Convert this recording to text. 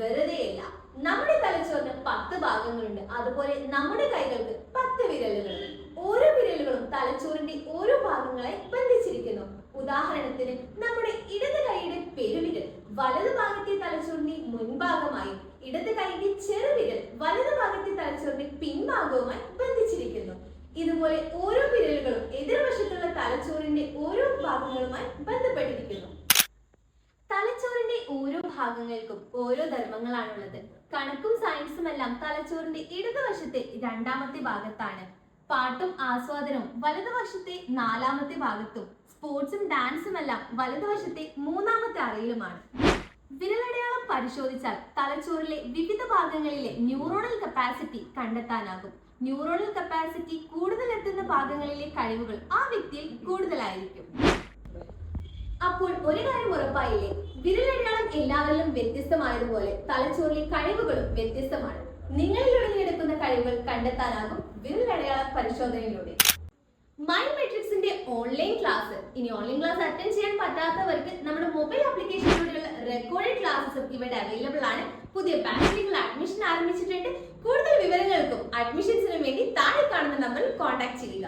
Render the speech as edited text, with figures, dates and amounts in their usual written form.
വെറുതെയല്ല. നമ്മുടെ തലച്ചോറിന് 10 ഭാഗങ്ങളുണ്ട്. അതുപോലെ നമ്മുടെ കൈകൾക്ക് 10 വിരലുകളുണ്ട്. ഓരോ വിരലുകളും തലച്ചോറിന്റെ ഓരോ ഭാഗങ്ങളായി ബന്ധിച്ചിരിക്കുന്നു. ഉദാഹരണത്തിന് നമ്മുടെ ഇടത് കൈയുടെ പെരുവിരൽ വലതു ഭാഗത്തെ തലച്ചോറിന്റെ മുൻഭാഗമായും ഇടത് കൈയുടെ ചെറുവിരൽ വലതു ഭാഗത്തെ തലച്ചോറിന്റെ പിൻഭാഗവുമായി ബന്ധിച്ചിരിക്കുന്നു. ഇതുപോലെ ഓരോ വിരലുകളും എതിർവശത്തുള്ള തലച്ചോറിന്റെ ഓരോ ഭാഗങ്ങളുമായി ബന്ധപ്പെട്ടിരിക്കുന്നു. തലച്ചോറിന്റെ ഓരോ ഭാഗങ്ങൾക്കും ഓരോ ധർമ്മങ്ങളാണുള്ളത്. കണക്കും സയൻസും എല്ലാം തലച്ചോറിന്റെ ഇടതുവശത്തെ 2ാമത്തെ ഭാഗത്താണ്. പാട്ടും ആസ്വാദനവും വലതുവശത്തെ 4ാമത്തെ ഭാഗത്തും സ്പോർട്സും ഡാൻസും എല്ലാം വലതുവശത്തെ 3ാമത്തെ അറയിലുമാണ്. വിരലടയാളം പരിശോധിച്ചാൽ തലച്ചോറിലെ വിവിധ ഭാഗങ്ങളിലെ ന്യൂറോണൽ കപ്പാസിറ്റി കണ്ടെത്താനാകും. ന്യൂറോണൽ കപ്പാസിറ്റി കൂടുതൽ എത്തുന്ന ഭാഗങ്ങളിലെ കഴിവുകൾ ആ വ്യക്തിയിൽ കൂടുതലായിരിക്കും. അപ്പോൾ ഒരു കാര്യം ഉറപ്പായില്ലേ, വിരലടയാളം എല്ലാവരിലും വ്യത്യസ്തമായതുപോലെ തലച്ചോറിലെ കഴിവുകളും വ്യത്യസ്തമാണ്. നിങ്ങളിൽ ഒളിഞ്ഞെടുക്കുന്ന കഴിവുകൾ കണ്ടെത്താനാകും വിരലടയാള പരിശോധനയിലൂടെ. മൈൻഡ് മെട്രിക്സിന്റെ ഓൺലൈൻ ക്ലാസ് അറ്റൻഡ് ചെയ്യാൻ പറ്റാത്തവർക്ക് നമ്മുടെ മൊബൈൽ ആപ്ലിക്കേഷനിലൂടെയുള്ള റെക്കോർഡഡ് ക്ലാസ്സും ഇവിടെ അവൈലബിൾ ആണ്. പുതിയ ബാച്ചുകൾ അഡ്മിഷൻ ആരംഭിച്ചിട്ടുണ്ട്. കൂടുതൽ വിവരങ്ങൾക്കും അഡ്മിഷൻസിനും വേണ്ടി താഴെ കാണുന്ന നമ്പറിൽ കോൺടാക്ട് ചെയ്യുക.